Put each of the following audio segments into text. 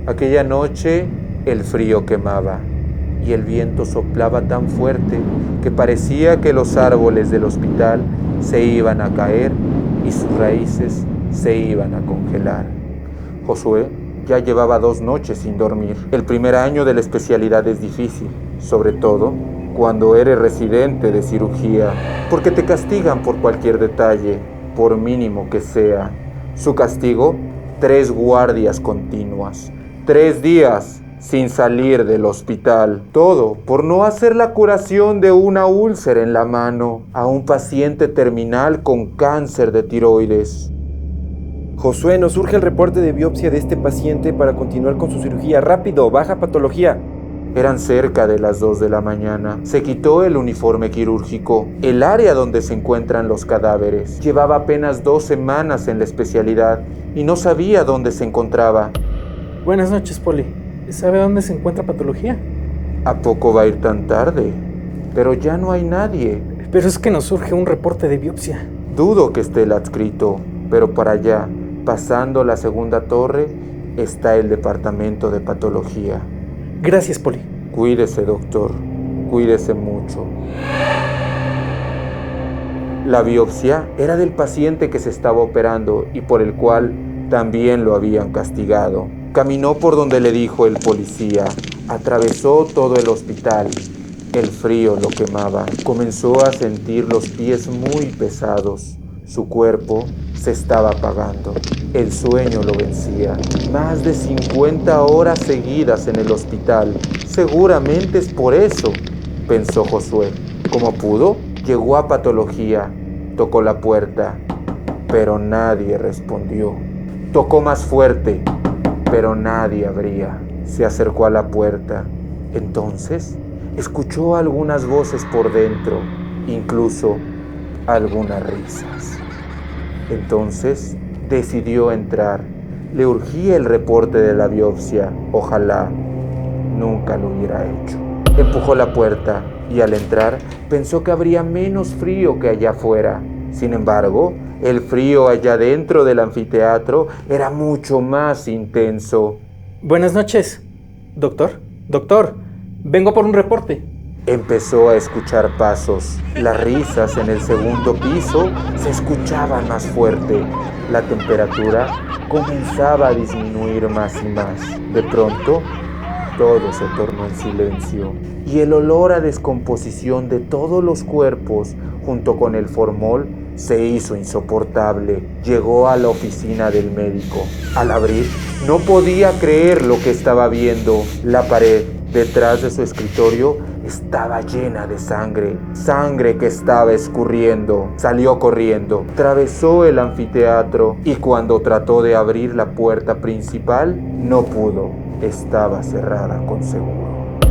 Aquella noche el frío quemaba y el viento soplaba tan fuerte que parecía que los árboles del hospital se iban a caer y sus raíces se iban a congelar. Josué ya llevaba 2 noches sin dormir. El primer año de la especialidad es difícil, sobre todo cuando eres residente de cirugía, porque te castigan por cualquier detalle, por mínimo que sea. Su castigo, 3 guardias continuas, 3 días sin salir del hospital. Todo por no hacer la curación de una úlcera en la mano a un paciente terminal con cáncer de tiroides. Josué, nos urge el reporte de biopsia de este paciente para continuar con su cirugía. ¡Rápido! ¡Baja patología! Eran cerca de las 2 de la mañana. Se quitó el uniforme quirúrgico. El área donde se encuentran los cadáveres. Llevaba apenas 2 semanas en la especialidad y no sabía dónde se encontraba. Buenas noches, Poli. ¿Sabe dónde se encuentra patología? ¿A poco va a ir tan tarde? Pero ya no hay nadie. Pero es que nos surge un reporte de biopsia. Dudo que esté el adscrito, pero para allá, pasando la segunda torre, está el departamento de patología. Gracias, Poli. Cuídese, doctor. Cuídese mucho. La biopsia era del paciente que se estaba operando y por el cual también lo habían castigado. Caminó por donde le dijo el policía. Atravesó todo el hospital. El frío lo quemaba. Comenzó a sentir los pies muy pesados. Su cuerpo se estaba apagando. El sueño lo vencía. Más de 50 horas seguidas en el hospital. Seguramente es por eso, pensó Josué. Como pudo, llegó a patología. Tocó la puerta, pero nadie respondió. Tocó más fuerte, pero nadie abría. Se acercó a la puerta. Entonces, escuchó algunas voces por dentro, incluso algunas risas. Entonces, decidió entrar. Le urgía el reporte de la biopsia. Ojalá nunca lo hubiera hecho. Empujó la puerta y al entrar pensó que habría menos frío que allá afuera. Sin embargo, el frío allá dentro del anfiteatro era mucho más intenso. Buenas noches, doctor. Doctor, vengo por un reporte. Empezó a escuchar pasos. Las risas en el segundo piso se escuchaban más fuerte. La temperatura comenzaba a disminuir más y más. De pronto, todo se tornó en silencio y el olor a descomposición de todos los cuerpos, junto con el formol, se hizo insoportable. Llegó a la oficina del médico. Al abrir, no podía creer lo que estaba viendo. La pared detrás de su escritorio estaba llena de sangre, sangre que estaba escurriendo. Salió corriendo, atravesó el anfiteatro y cuando trató de abrir la puerta principal, no pudo. Estaba cerrada con seguro.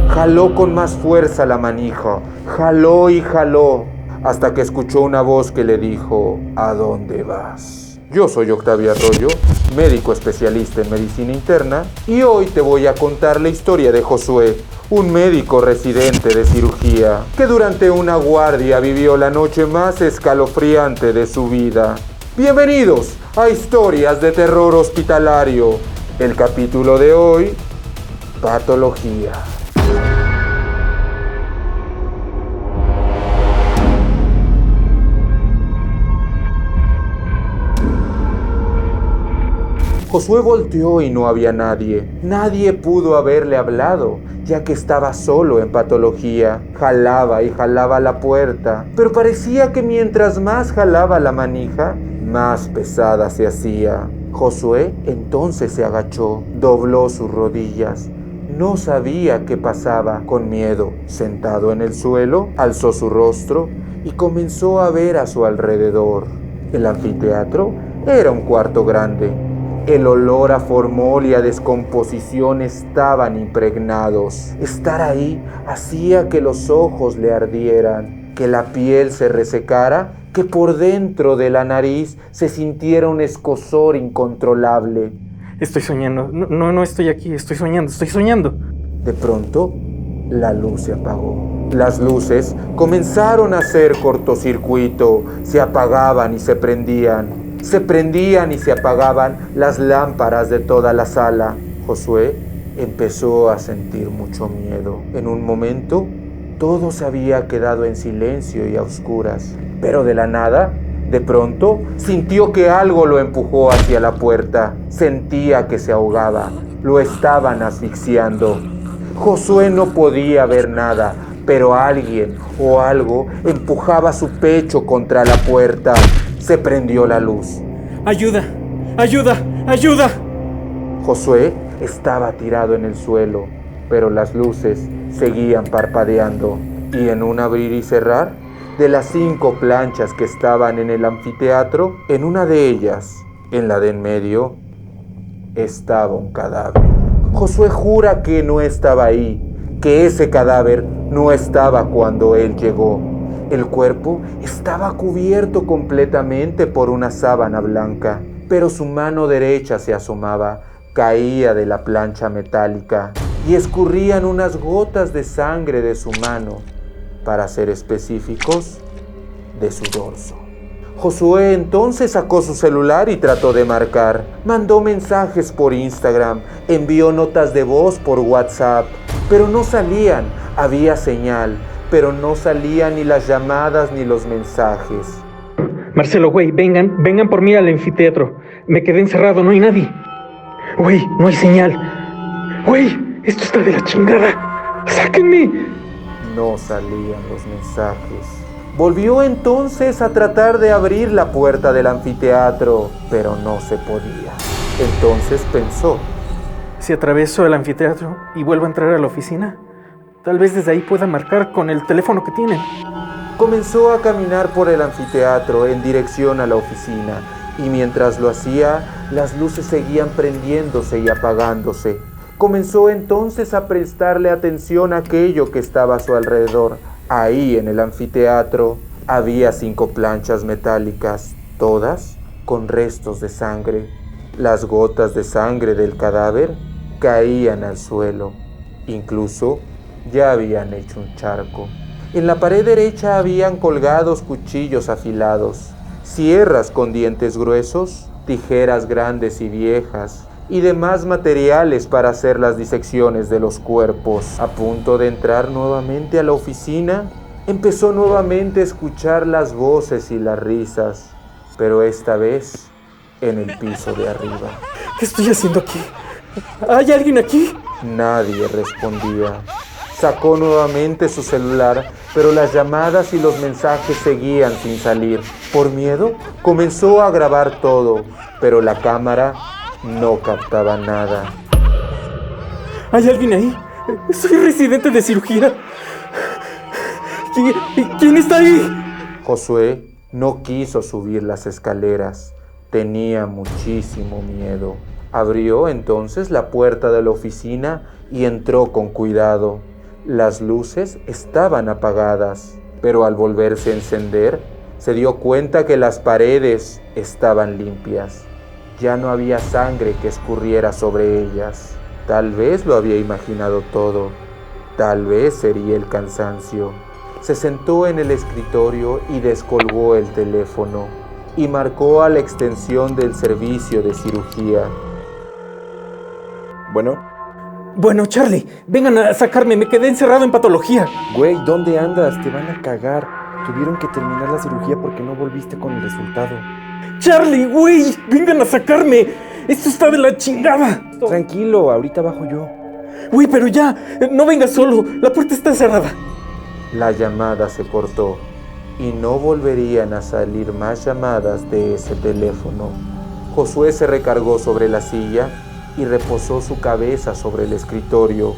Jaló con más fuerza la manija, jaló y jaló, hasta que escuchó una voz que le dijo: ¿a dónde vas? Yo soy Octavio Arroyo, médico especialista en medicina interna, y hoy te voy a contar la historia de Josué, un médico residente de cirugía, que durante una guardia vivió la noche más escalofriante de su vida. Bienvenidos a Historias de Terror Hospitalario. El capítulo de hoy, patología. Josué volteó y no había nadie. Nadie pudo haberle hablado, ya que estaba solo en patología. Jalaba y jalaba la puerta, pero parecía que mientras más jalaba la manija, más pesada se hacía. Josué entonces se agachó, dobló sus rodillas. No sabía qué pasaba. Con miedo, sentado en el suelo, alzó su rostro y comenzó a ver a su alrededor. El anfiteatro era un cuarto grande. El olor a formol y a descomposición estaban impregnados. Estar ahí hacía que los ojos le ardieran, que la piel se resecara, que por dentro de la nariz se sintiera un escozor incontrolable. Estoy soñando. No estoy aquí. Estoy soñando. De pronto, la luz se apagó. Las luces comenzaron a hacer cortocircuito. Se apagaban y se prendían. Se prendían y se apagaban las lámparas de toda la sala. Josué empezó a sentir mucho miedo. En un momento, todo se había quedado en silencio y a oscuras, pero de la nada, de pronto, sintió que algo lo empujó hacia la puerta. Sentía que se ahogaba, lo estaban asfixiando. Josué no podía ver nada, pero alguien o algo empujaba su pecho contra la puerta. Se prendió la luz. ¡Ayuda! ¡Ayuda! ¡Ayuda! Josué estaba tirado en el suelo, pero las luces seguían parpadeando. Y en un abrir y cerrar de las 5 planchas que estaban en el anfiteatro, en una de ellas, en la de en medio, estaba un cadáver. Josué jura que no estaba ahí, que ese cadáver no estaba cuando él llegó. El cuerpo estaba cubierto completamente por una sábana blanca, pero su mano derecha se asomaba, caía de la plancha metálica y escurrían unas gotas de sangre de su mano, para ser específicos, de su dorso. Josué entonces sacó su celular y trató de marcar. Mandó mensajes por Instagram, envió notas de voz por WhatsApp, pero no salían. Había señal, pero no salían ni las llamadas ni los mensajes. Marcelo, güey, vengan por mí al anfiteatro. Me quedé encerrado, no hay nadie. Güey, no hay señal. Güey, esto está de la chingada. ¡Sáquenme! No salían los mensajes. Volvió entonces a tratar de abrir la puerta del anfiteatro, pero no se podía. Entonces pensó: si atravieso el anfiteatro y vuelvo a entrar a la oficina, tal vez desde ahí pueda marcar con el teléfono que tienen. Comenzó a caminar por el anfiteatro en dirección a la oficina, y mientras lo hacía, las luces seguían prendiéndose y apagándose. Comenzó entonces a prestarle atención a aquello que estaba a su alrededor. Ahí en el anfiteatro había 5 planchas metálicas, todas con restos de sangre. Las gotas de sangre del cadáver caían al suelo. Incluso ya habían hecho un charco. En la pared derecha habían colgados cuchillos afilados, sierras con dientes gruesos, tijeras grandes y viejas, y demás materiales para hacer las disecciones de los cuerpos. A punto de entrar nuevamente a la oficina, empezó nuevamente a escuchar las voces y las risas, pero esta vez en el piso de arriba. ¿Qué estoy haciendo aquí? ¿Hay alguien aquí? Nadie respondía. Sacó nuevamente su celular, pero las llamadas y los mensajes seguían sin salir. Por miedo, comenzó a grabar todo, pero la cámara no captaba nada. ¿Hay alguien ahí? Soy residente de cirugía. ¿Quién está ahí? Josué no quiso subir las escaleras. Tenía muchísimo miedo. Abrió entonces la puerta de la oficina y entró con cuidado. Las luces estaban apagadas, pero al volverse a encender, se dio cuenta que las paredes estaban limpias. Ya no había sangre que escurriera sobre ellas. Tal vez lo había imaginado todo. Tal vez sería el cansancio. Se sentó en el escritorio y descolgó el teléfono y marcó a la extensión del servicio de cirugía. Bueno, Charlie, vengan a sacarme, me quedé encerrado en patología. Güey, ¿dónde andas? Te van a cagar. Tuvieron que terminar la cirugía porque no volviste con el resultado. Charlie, güey, vengan a sacarme. Esto está de la chingada. Tranquilo, ahorita bajo yo. Güey, pero ya, no vengas solo, la puerta está cerrada. La llamada se cortó y no volverían a salir más llamadas de ese teléfono. Josué se recargó sobre la silla y reposó su cabeza sobre el escritorio.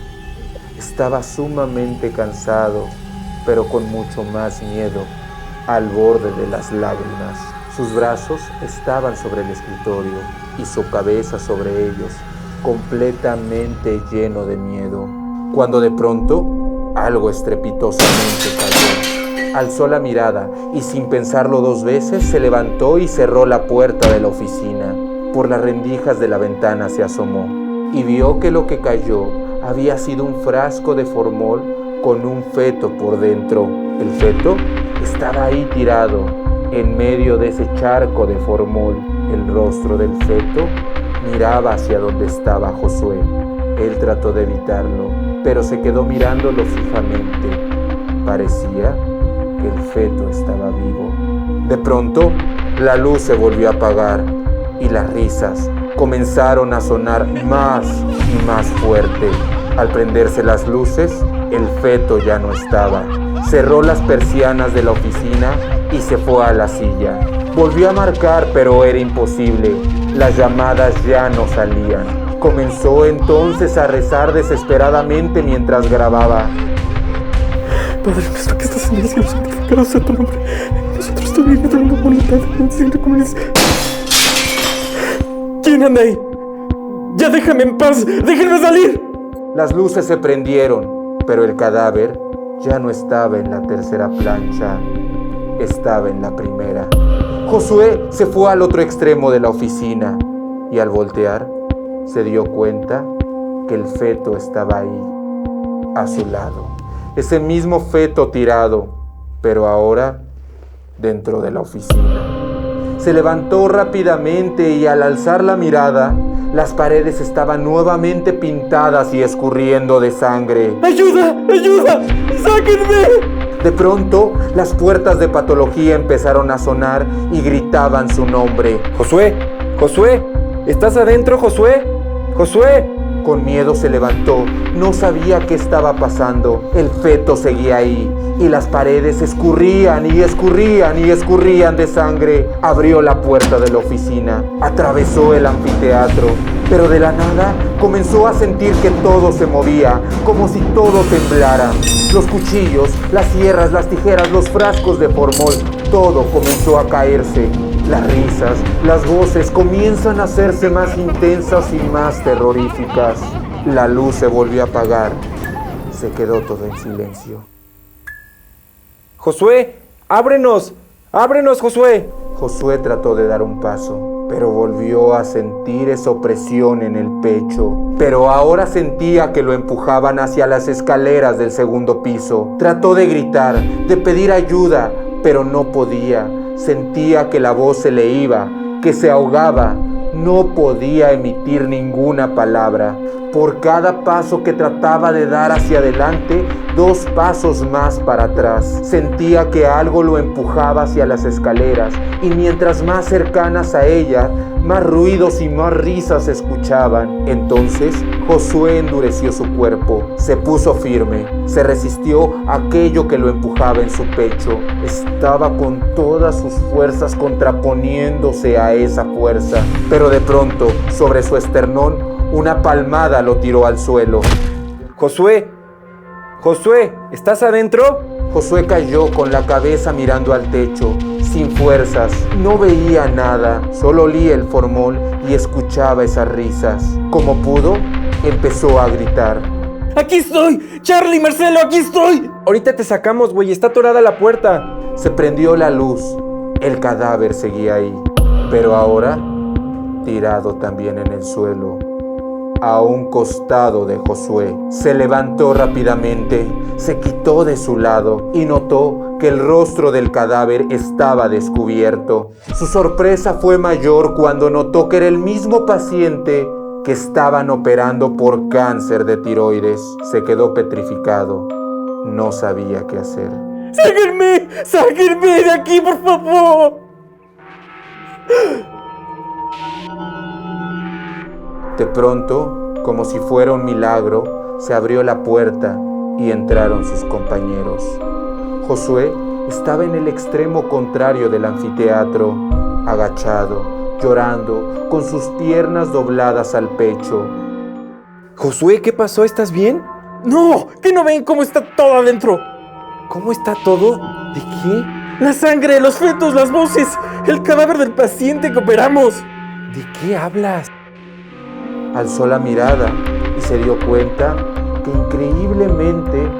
Estaba sumamente cansado, pero con mucho más miedo, al borde de las lágrimas. Sus brazos estaban sobre el escritorio y su cabeza sobre ellos, completamente lleno de miedo, cuando de pronto algo estrepitosamente cayó. Alzó la mirada y sin pensarlo 2 veces se levantó y cerró la puerta de la oficina. Por las rendijas de la ventana se asomó y vio que lo que cayó había sido un frasco de formol con un feto por dentro. El feto estaba ahí tirado en medio de ese charco de formol. El rostro del feto miraba hacia donde estaba Josué, Él trató de evitarlo, pero se quedó mirándolo fijamente. Parecía que el feto estaba vivo. De pronto, la luz se volvió a apagar y las risas comenzaron a sonar más y más fuerte. Al prenderse las luces, el feto ya no estaba. Cerró las persianas de la oficina y se fue a la silla. Volvió a marcar, pero era imposible. Las llamadas ya no salían. Comenzó entonces a rezar desesperadamente mientras grababa. Padre nuestro que estás en el cielo, santificado sea tu nombre. Nosotros te venimos dando voluntad de como eres. ¿Quién anda ahí? ¡Ya déjame en paz! ¡Déjenme salir! Las luces se prendieron, pero el cadáver ya no estaba en la tercera plancha, estaba en la primera. Josué se fue al otro extremo de la oficina y al voltear se dio cuenta que el feto estaba ahí, a su lado. Ese mismo feto tirado, pero ahora dentro de la oficina. Se levantó rápidamente y al alzar la mirada, las paredes estaban nuevamente pintadas y escurriendo de sangre. ¡Ayuda! ¡Ayuda! ¡Sáquenme! De pronto, las puertas de patología empezaron a sonar y gritaban su nombre. ¡Josué! ¡Josué! ¿Estás adentro, Josué? ¡Josué! Con miedo se levantó, no sabía qué estaba pasando. El feto seguía ahí y las paredes escurrían y escurrían y escurrían de sangre. Abrió la puerta de la oficina, atravesó el anfiteatro, pero de la nada comenzó a sentir que todo se movía, como si todo temblara. Los cuchillos, las sierras, las tijeras, los frascos de formol, todo comenzó a caerse. Las risas, las voces comienzan a hacerse más intensas y más terroríficas. La luz se volvió a apagar. Se quedó todo en silencio. ¡Josué! ¡Ábrenos! ¡Ábrenos, Josué! Josué trató de dar un paso, pero volvió a sentir esa opresión en el pecho. Pero ahora sentía que lo empujaban hacia las escaleras del segundo piso. Trató de gritar, de pedir ayuda, pero no podía. Sentía que la voz se le iba, que se ahogaba. No podía emitir ninguna palabra. Por cada paso que trataba de dar hacia adelante, 2 pasos más para atrás. Sentía que algo lo empujaba hacia las escaleras y mientras más cercanas a ella, más ruidos y más risas se escuchaban. Entonces Josué endureció su cuerpo, se puso firme, se resistió a aquello que lo empujaba en su pecho. Estaba con todas sus fuerzas contraponiéndose a esa fuerza, pero de pronto, sobre su esternón, una palmada lo tiró al suelo. ¡Josué! ¡Josué! ¿Estás adentro? Josué cayó con la cabeza mirando al techo, sin fuerzas. No veía nada, solo olía el formol y escuchaba esas risas. Como pudo, empezó a gritar. ¡Aquí estoy! ¡Charlie, Marcelo, aquí estoy! Ahorita te sacamos, güey, está atorada la puerta. Se prendió la luz. El cadáver seguía ahí, pero ahora tirado también en el suelo, a un costado de Josué. Se levantó rápidamente, se quitó de su lado y notó que el rostro del cadáver estaba descubierto. Su sorpresa fue mayor cuando notó que era el mismo paciente que estaban operando por cáncer de tiroides. Se quedó petrificado, no sabía qué hacer. ¡Sáquenme! ¡Sáquenme de aquí, por favor! De pronto, como si fuera un milagro, se abrió la puerta y entraron sus compañeros. Josué estaba en el extremo contrario del anfiteatro, agachado, llorando, con sus piernas dobladas al pecho. Josué, ¿qué pasó? ¿Estás bien? ¡No! ¿Que no ven cómo está todo adentro? ¿Cómo está todo? ¿De qué? La sangre, los fetos, las voces, el cadáver del paciente que operamos. ¿De qué hablas? Alzó la mirada y se dio cuenta que increíblemente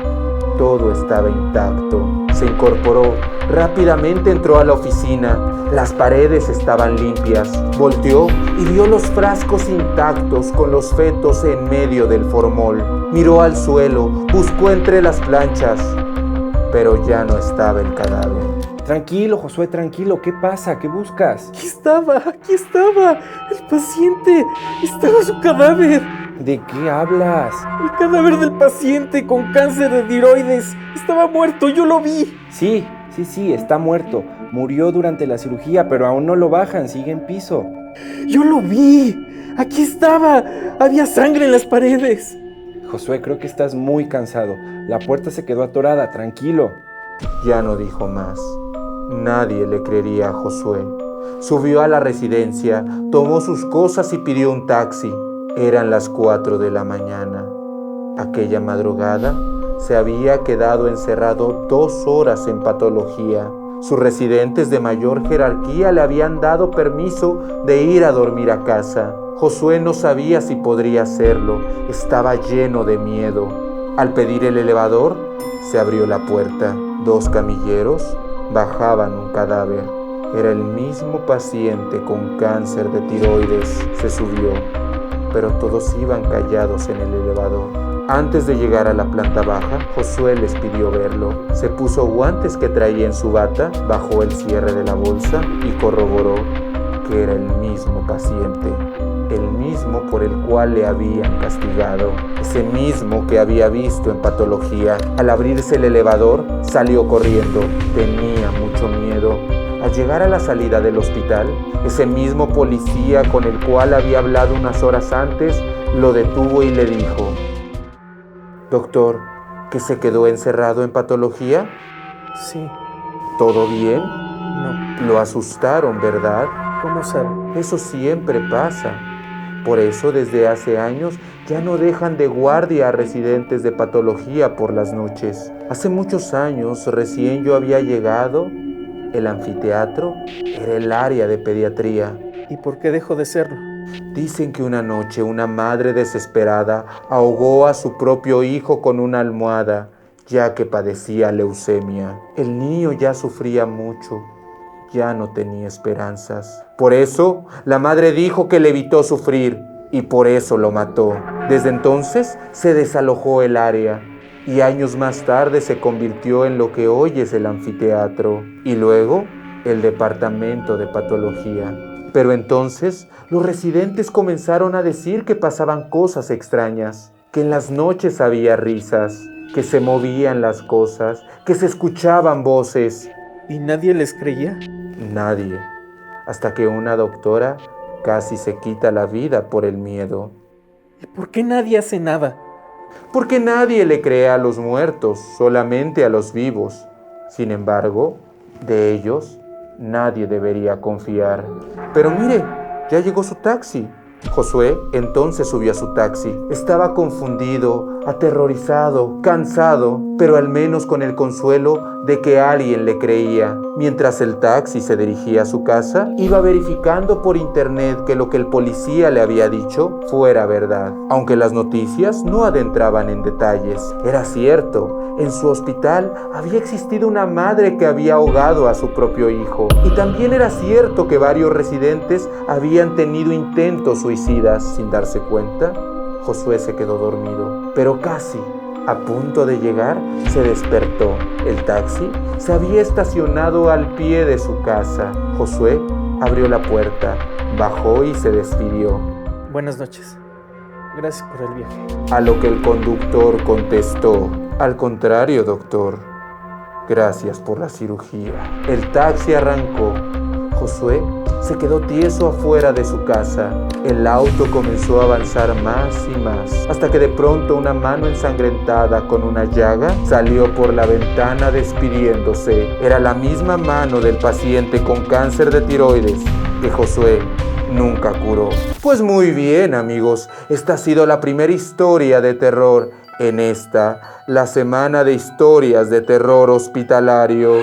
todo estaba intacto. Se incorporó, rápidamente entró a la oficina. Las paredes estaban limpias. Volteó y vio los frascos intactos con los fetos en medio del formol. Miró al suelo, buscó entre las planchas, pero ya no estaba el cadáver. Tranquilo, Josué, tranquilo. ¿Qué pasa? ¿Qué buscas? Aquí estaba, el paciente, estaba su cadáver. ¿De qué hablas? El cadáver del paciente con cáncer de tiroides estaba muerto, yo lo vi. Sí, está muerto. Murió durante la cirugía, pero aún no lo bajan, sigue en piso. Yo lo vi. Aquí estaba. Había sangre en las paredes. Josué, creo que estás muy cansado. La puerta se quedó atorada, tranquilo. Ya no dijo más. Nadie le creería a Josué. Subió a la residencia, tomó sus cosas y pidió un taxi. Eran las 4 de la mañana. Aquella madrugada se había quedado encerrado 2 horas en patología. Sus residentes de mayor jerarquía le habían dado permiso de ir a dormir a casa. Josué no sabía si podría hacerlo. Estaba lleno de miedo. Al pedir el elevador, se abrió la puerta. 2 camilleros bajaban un cadáver. Era el mismo paciente con cáncer de tiroides. Se subió, pero todos iban callados en el elevador. Antes de llegar a la planta baja, Josué les pidió verlo. Se puso guantes que traía en su bata, bajó el cierre de la bolsa y corroboró que era el mismo paciente. El mismo por el cual le habían castigado. Ese mismo que había visto en patología. Al abrirse el elevador, salió corriendo. Tenía mucho miedo. Al llegar a la salida del hospital, ese mismo policía con el cual había hablado unas horas antes, lo detuvo y le dijo: «Doctor, ¿que se quedó encerrado en patología?» Sí. ¿Todo bien? No. Lo asustaron, ¿verdad? ¿Cómo sabe? Eso siempre pasa. Por eso desde hace años ya no dejan de guardia a residentes de patología por las noches. Hace muchos años, recién yo había llegado, el anfiteatro era el área de pediatría. ¿Y por qué dejó de serlo? Dicen que una noche una madre desesperada ahogó a su propio hijo con una almohada, ya que padecía leucemia. El niño ya sufría mucho, ya no tenía esperanzas. Por eso, la madre dijo que le evitó sufrir y por eso lo mató. Desde entonces se desalojó el área y años más tarde se convirtió en lo que hoy es el anfiteatro y luego el departamento de patología. Pero entonces los residentes comenzaron a decir que pasaban cosas extrañas, que en las noches había risas, que se movían las cosas, que se escuchaban voces. ¿Y nadie les creía? Nadie, hasta que una doctora casi se quita la vida por el miedo. ¿Y por qué nadie hace nada? Porque nadie le cree a los muertos, solamente a los vivos. Sin embargo, de ellos nadie debería confiar. Pero mire, ya llegó su taxi. Josué entonces subió a su taxi. Estaba confundido, aterrorizado, cansado, pero al menos con el consuelo de que alguien le creía. Mientras el taxi se dirigía a su casa, iba verificando por internet que lo que el policía le había dicho fuera verdad. Aunque las noticias no adentraban en detalles. Era cierto, en su hospital había existido una madre que había ahogado a su propio hijo. Y también era cierto que varios residentes habían tenido intentos suicidas. Sin darse cuenta, Josué se quedó dormido. Pero casi a punto de llegar, se despertó. El taxi se había estacionado al pie de su casa. Josué abrió la puerta, bajó y se despidió. Buenas noches. Gracias por el viaje. A lo que el conductor contestó: al contrario, doctor. Gracias por la cirugía. El taxi arrancó. Josué se quedó tieso afuera de su casa. El auto comenzó a avanzar más y más, hasta que de pronto una mano ensangrentada con una llaga salió por la ventana despidiéndose. Era la misma mano del paciente con cáncer de tiroides que Josué nunca curó. Pues muy bien, amigos, esta ha sido la primera historia de terror en la semana de historias de terror hospitalario.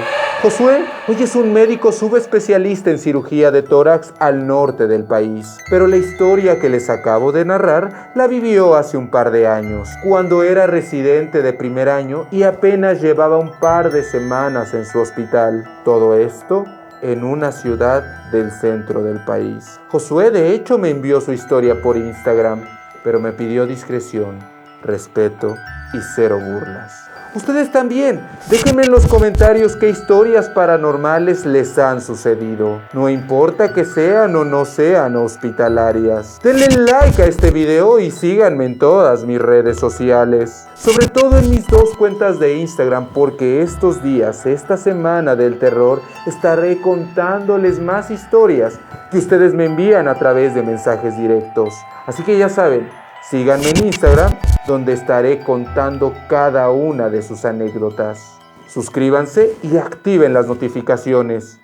Josué hoy es un médico subespecialista en cirugía de tórax al norte del país, pero la historia que les acabo de narrar la vivió hace un par de años, cuando era residente de primer año y apenas llevaba un par de semanas en su hospital. Todo esto en una ciudad del centro del país. Josué de hecho me envió su historia por Instagram, pero me pidió discreción, respeto y cero burlas. Ustedes también, déjenme en los comentarios qué historias paranormales les han sucedido. No importa que sean o no sean hospitalarias. Denle like a este video y síganme en todas mis redes sociales. Sobre todo en mis 2 cuentas de Instagram, porque estos días, esta semana del terror, estaré contándoles más historias que ustedes me envían a través de mensajes directos. Así que ya saben, síganme en Instagram, donde estaré contando cada una de sus anécdotas. Suscríbanse y activen las notificaciones.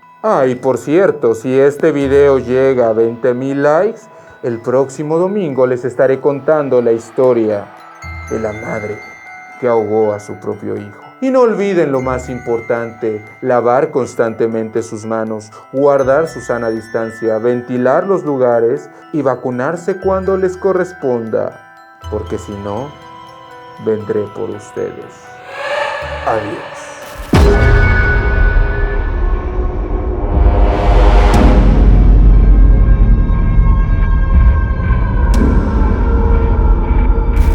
Y por cierto, si este video llega a 20,000 likes, el próximo domingo les estaré contando la historia de la madre que ahogó a su propio hijo. Y no olviden lo más importante, lavar constantemente sus manos, guardar su sana distancia, ventilar los lugares y vacunarse cuando les corresponda, porque si no, vendré por ustedes. Adiós.